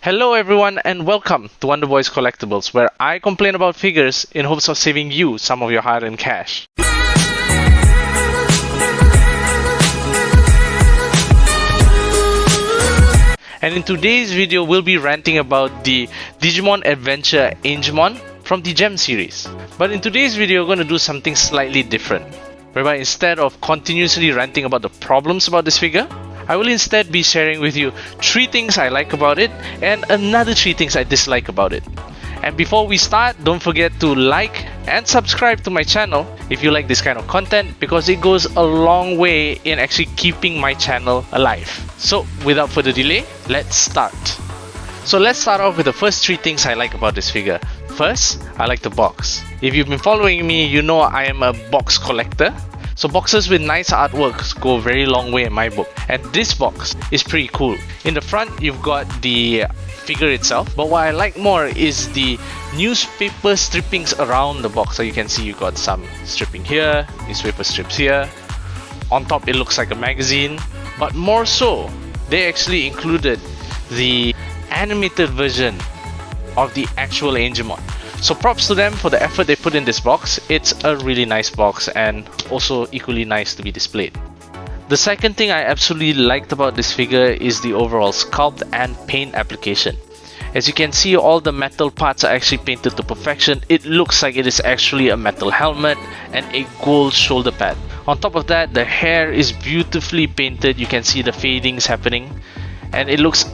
Hello everyone and welcome to Wonderboy's Collectibles, where I complain about figures in hopes of saving you some of your hard-earned cash. And in today's video, we'll be ranting about the Digimon Adventure Angemon from the G.E.M series. But in today's video, we're going to do something slightly different, whereby instead of continuously ranting about the problems about this figure, I will instead be sharing with you 3 things I like about it and another 3 things I dislike about it. And before we start, don't forget to like and subscribe to my channel if you like this kind of content, because it goes a long way in actually keeping my channel alive. So without further delay, let's start. So let's start off with the first 3 things I like about this figure. First, I like the box. If you've been following me, you know I am a box collector. So boxes with nice artworks go a very long way in my book, and this box is pretty cool. In the front, you've got the figure itself, but what I like more is the newspaper strippings around the box. So you can see you got some stripping here, newspaper strips here. On top it looks like a magazine, but more so, they actually included the animated version of the actual Angemon. So props to them for the effort they put in this box. It's a really nice box and also equally nice to be displayed. The second thing I absolutely liked about this figure is the overall sculpt and paint application. As you can see, all the metal parts are actually painted to perfection. It looks like it is actually a metal helmet and a gold shoulder pad. On top of that, the hair is beautifully painted. You can see the fadings happening and it looks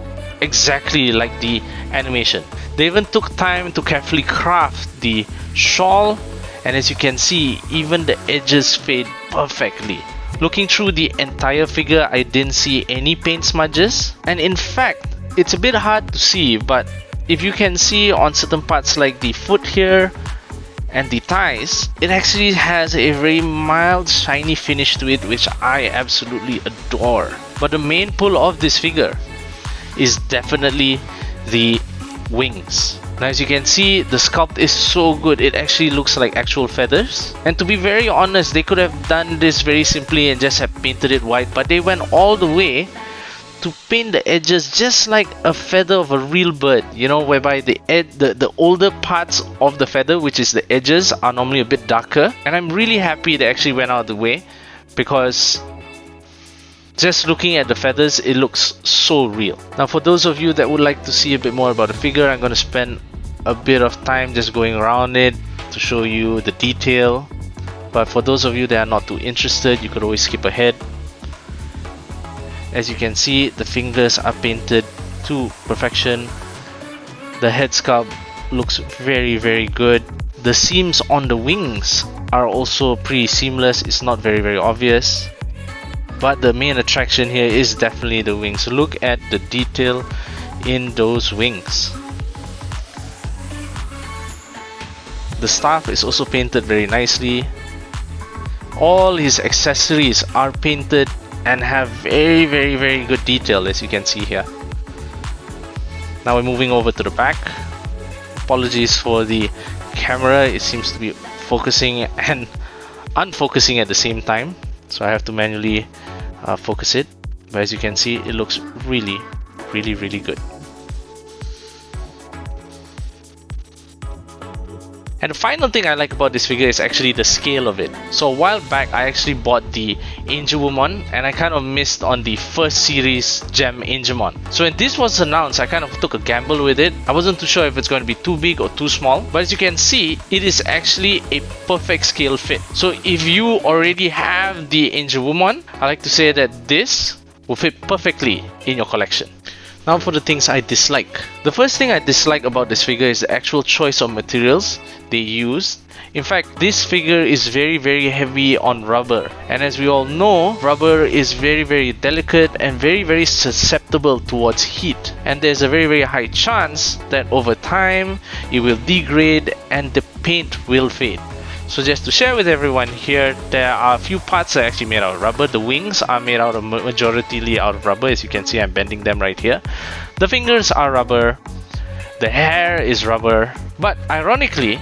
exactly like the animation. They even took time to carefully craft the shawl, and as you can see, even the edges fade perfectly. Looking through the entire figure, I didn't see any paint smudges, and in fact, it's a bit hard to see, but if you can see on certain parts like the foot here and the thighs, it actually has a very mild shiny finish to it, which I absolutely adore. But the main pull of this figure is definitely the wings. Now as you can see, the sculpt is so good, it actually looks like actual feathers. And to be very honest, they could have done this very simply and just have painted it white, but they went all the way to paint the edges just like a feather of a real bird, you know, whereby the older parts of the feather, which is the edges, are normally a bit darker. And I'm really happy they actually went out of the way, because just looking at the feathers, it looks so real. Now for those of you that would like to see a bit more about the figure, I'm going to spend a bit of time just going around it to show you the detail. But for those of you that are not too interested, you could always skip ahead. As you can see, the fingers are painted to perfection. The head sculpt looks very good. The seams on the wings are also pretty seamless. It's not very obvious. But the main attraction here is definitely the wings. Look at the detail in those wings. The staff is also painted very nicely. All his accessories are painted and have very good detail, as you can see here. Now we're moving over to the back. Apologies for the camera, it seems to be focusing and unfocusing at the same time, so I have to manually focus it. But as you can see, it looks really good. And the final thing I like about this figure is actually the scale of it. So a while back, I actually bought the Angemon and I kind of missed on the first series G.E.M Angemon. So when this was announced, I kind of took a gamble with it. I wasn't too sure if it's going to be too big or too small, but as you can see, it is actually a perfect scale fit. So if you already have the Angemon, I like to say that this will fit perfectly in your collection. Now for the things I dislike. The first thing I dislike about this figure is the actual choice of materials they used. In fact, this figure is very heavy on rubber, and as we all know, rubber is very delicate and very susceptible towards heat, and there's a very high chance that over time it will degrade and the paint will fade. So just to share with everyone here, there are a few parts that are actually made out of rubber. The wings are made out of majoritarily out of rubber. As you can see, I'm bending them right here. The fingers are rubber. The hair is rubber. But ironically,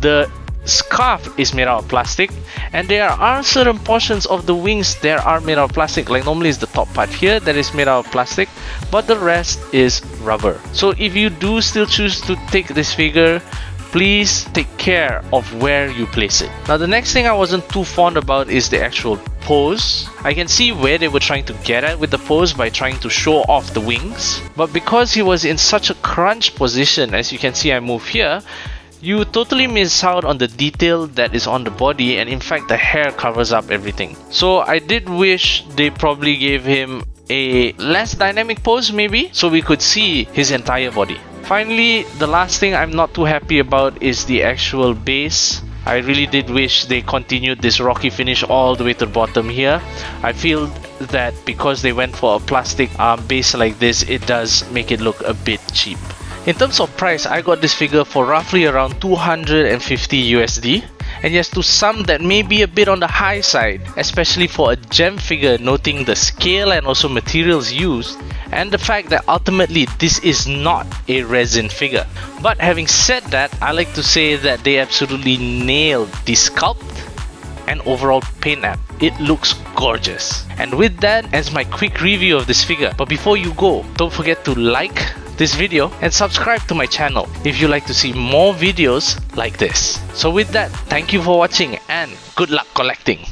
the scarf is made out of plastic, and there are certain portions of the wings that are made out of plastic. Like normally it's the top part here that is made out of plastic, but the rest is rubber. So if you do still choose to take this figure, please take care of where you place it. Now the next thing I wasn't too fond about is the actual pose. I can see where they were trying to get at with the pose by trying to show off the wings, but because he was in such a crunch position, as you can see I move here, you totally miss out on the detail that is on the body, and in fact the hair covers up everything. So I did wish they probably gave him a less dynamic pose maybe, so we could see his entire body. Finally, the last thing I'm not too happy about is the actual base. I really did wish they continued this rocky finish all the way to the bottom here. I feel that because they went for a plastic base like this, it does make it look a bit cheap. In terms of price, I got this figure for roughly around 250 USD. And yes, to some that may be a bit on the high side, especially for a gem figure, noting the scale and also materials used, and the fact that ultimately this is not a resin figure. But having said that, I like to say that they absolutely nailed the sculpt and overall paint app. It looks gorgeous. And with that ends my quick review of this figure. But before you go, don't forget to like this video and subscribe to my channel if you like to see more videos like this. So with that, thank you for watching and good luck collecting.